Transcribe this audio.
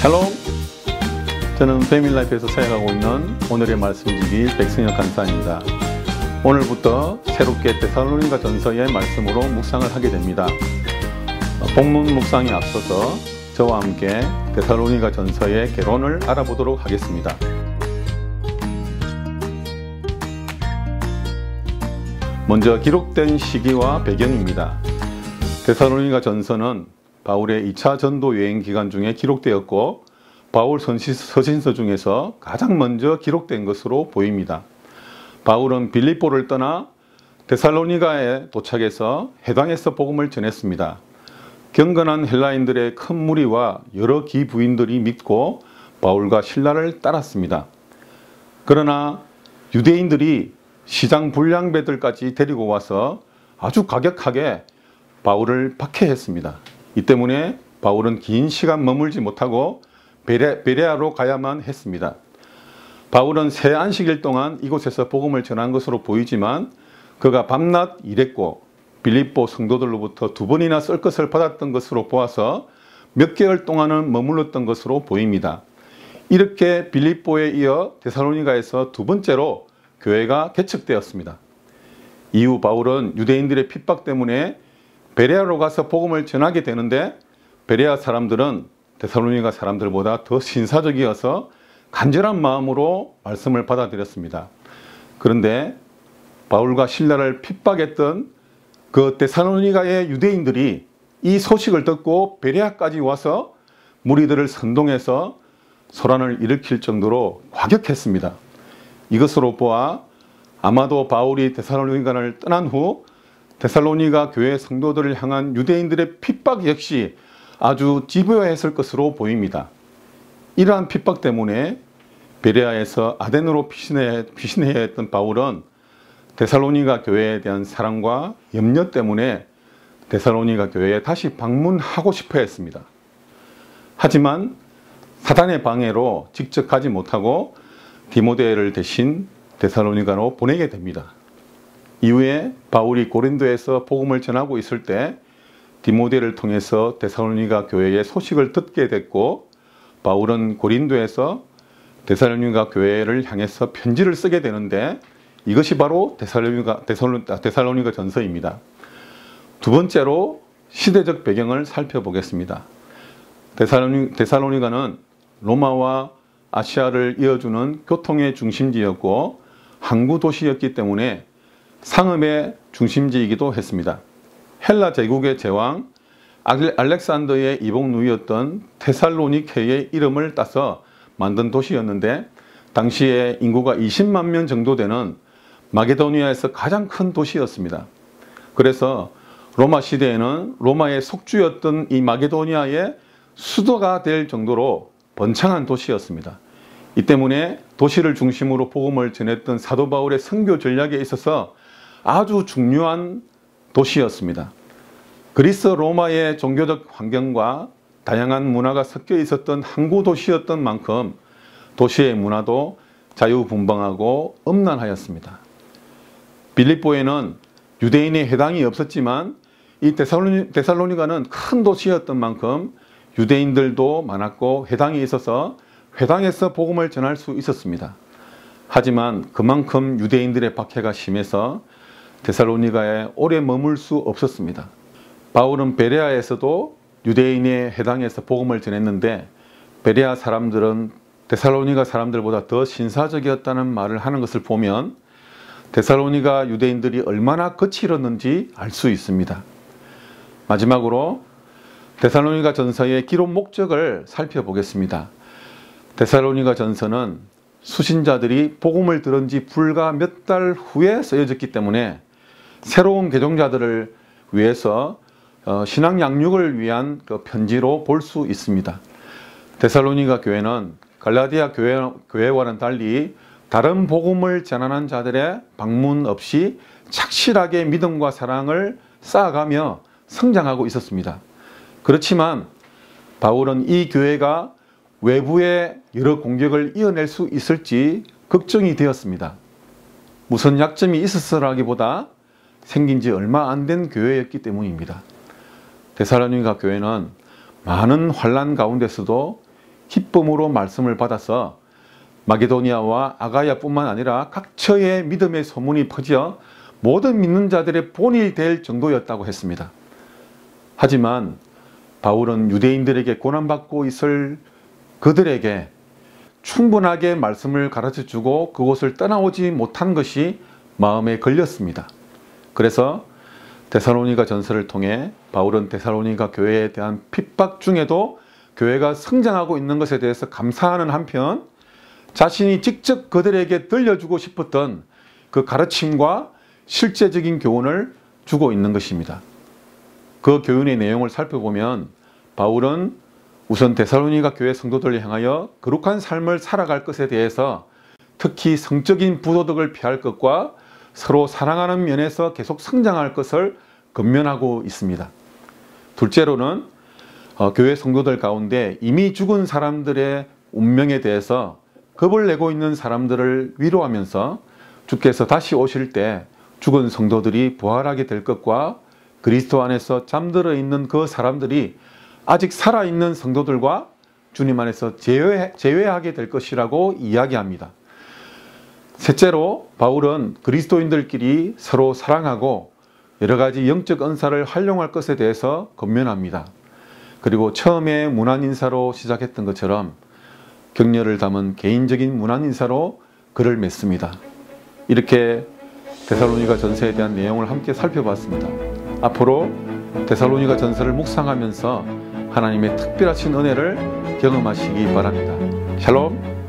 헬로, 저는 패밀리라이프에서 사역하고 있는 오늘의 말씀지기 백승혁 간사입니다. 오늘부터 새롭게 데살로니가 전서의 말씀으로 묵상을 하게 됩니다. 본문 묵상에 앞서서 저와 함께 데살로니가 전서의 개론을 알아보도록 하겠습니다. 먼저 기록된 시기와 배경입니다. 데살로니가 전서는 바울의 2차 전도 여행 기간 중에 기록되었고 바울 서신서 중에서 가장 먼저 기록된 것으로 보입니다. 바울은 빌립보를 떠나 데살로니가에 도착해서 해당에서 복음을 전했습니다. 경건한 헬라인들의 큰 무리와 여러 기부인들이 믿고 바울과 신라를 따랐습니다. 그러나 유대인들이 시장 불량배들까지 데리고 와서 아주 가격하게 바울을 박해했습니다. 이 때문에 바울은 긴 시간 머물지 못하고 베레아로 가야만 했습니다. 바울은 새 안식일 동안 이곳에서 복음을 전한 것으로 보이지만 그가 밤낮 일했고 빌립보 성도들로부터 2번이나 쓸 것을 받았던 것으로 보아서 몇 개월 동안은 머물렀던 것으로 보입니다. 이렇게 빌립보에 이어 데살로니가에서 두 번째로 교회가 개척되었습니다. 이후 바울은 유대인들의 핍박 때문에 베레아로 가서 복음을 전하게 되는데 베레아 사람들은 데살로니가 사람들보다 더 신사적이어서 간절한 마음으로 말씀을 받아들였습니다. 그런데 바울과 신라를 핍박했던 그 데살로니가의 유대인들이 이 소식을 듣고 베레아까지 와서 무리들을 선동해서 소란을 일으킬 정도로 과격했습니다. 이것으로 보아 아마도 바울이 데살로니가를 떠난 후 데살로니가 교회 성도들을 향한 유대인들의 핍박 역시 아주 집요했을 것으로 보입니다. 이러한 핍박 때문에 베레아에서 아덴으로 피신해야 했던 바울은 데살로니가 교회에 대한 사랑과 염려 때문에 데살로니가 교회에 다시 방문하고 싶어 했습니다. 하지만 사단의 방해로 직접 가지 못하고 디모데를 대신 데살로니가로 보내게 됩니다. 이후에 바울이 고린도에서 복음을 전하고 있을 때 디모데를 통해서 데살로니가 교회의 소식을 듣게 됐고 바울은 고린도에서 데살로니가 교회를 향해서 편지를 쓰게 되는데 이것이 바로 데살로니가 전서입니다. 두 번째로 시대적 배경을 살펴보겠습니다. 데살로니가는 로마와 아시아를 이어주는 교통의 중심지였고 항구 도시였기 때문에 상업의 중심지이기도 했습니다. 헬라 제국의 제왕 알렉산더의 이복 누이였던 테살로니케의 이름을 따서 만든 도시였는데 당시에 인구가 20만 명 정도 되는 마게도니아에서 가장 큰 도시였습니다. 그래서 로마 시대에는 로마의 속주였던 이 마게도니아의 수도가 될 정도로 번창한 도시였습니다. 이 때문에 도시를 중심으로 복음을 전했던 사도 바울의 선교 전략에 있어서 아주 중요한 도시였습니다. 그리스 로마의 종교적 환경과 다양한 문화가 섞여 있었던 항구 도시였던 만큼 도시의 문화도 자유분방하고 음란하였습니다. 빌립보에는 유대인의 회당이 없었지만 이 데살로니가는 큰 도시였던 만큼 유대인들도 많았고 회당이 있어서 회당에서 복음을 전할 수 있었습니다. 하지만 그만큼 유대인들의 박해가 심해서 데살로니가에 오래 머물 수 없었습니다. 바울은 베레아에서도 유대인의 회당에서 복음을 전했는데 베레아 사람들은 데살로니가 사람들보다 더 신사적이었다는 말을 하는 것을 보면 데살로니가 유대인들이 얼마나 거칠었는지 알 수 있습니다. 마지막으로 데살로니가 전서의 기록 목적을 살펴보겠습니다. 데살로니가 전서는 수신자들이 복음을 들은 지 불과 몇 달 후에 쓰여졌기 때문에 새로운 개종자들을 위해서 신앙 양육을 위한 편지로 볼 수 있습니다. 데살로니가 교회는 갈라디아 교회와는 달리 다른 복음을 전하는 자들의 방문 없이 착실하게 믿음과 사랑을 쌓아가며 성장하고 있었습니다. 그렇지만 바울은 이 교회가 외부의 여러 공격을 이어낼 수 있을지 걱정이 되었습니다. 무슨 약점이 있었으라기보다 생긴 지 얼마 안 된 교회였기 때문입니다. 데살로니가 교회는 많은 환난 가운데서도 기쁨으로 말씀을 받아서 마게도니아와 아가야뿐만 아니라 각처에 믿음의 소문이 퍼져 모든 믿는 자들의 본이 될 정도였다고 했습니다. 하지만 바울은 유대인들에게 고난받고 있을 그들에게 충분하게 말씀을 가르쳐주고 그곳을 떠나오지 못한 것이 마음에 걸렸습니다. 그래서 데살로니가 전서를 통해 바울은 데살로니가 교회에 대한 핍박 중에도 교회가 성장하고 있는 것에 대해서 감사하는 한편 자신이 직접 그들에게 들려주고 싶었던 그 가르침과 실제적인 교훈을 주고 있는 것입니다. 그 교훈의 내용을 살펴보면 바울은 우선 데살로니가 교회 성도들을 향하여 거룩한 삶을 살아갈 것에 대해서 특히 성적인 부도덕을 피할 것과 서로 사랑하는 면에서 계속 성장할 것을 권면하고 있습니다. 둘째로는 교회 성도들 가운데 이미 죽은 사람들의 운명에 대해서 겁을 내고 있는 사람들을 위로하면서 주께서 다시 오실 때 죽은 성도들이 부활하게 될 것과 그리스도 안에서 잠들어 있는 그 사람들이 아직 살아있는 성도들과 주님 안에서 재회하게 될 것이라고 이야기합니다. 셋째로 바울은 그리스도인들끼리 서로 사랑하고 여러 가지 영적 은사를 활용할 것에 대해서 권면합니다. 그리고 처음에 문안 인사로 시작했던 것처럼 격려를 담은 개인적인 문안 인사로 글을 맺습니다. 이렇게 데살로니가 전서에 대한 내용을 함께 살펴봤습니다. 앞으로 데살로니가 전서를 묵상하면서 하나님의 특별하신 은혜를 경험하시기 바랍니다. 샬롬.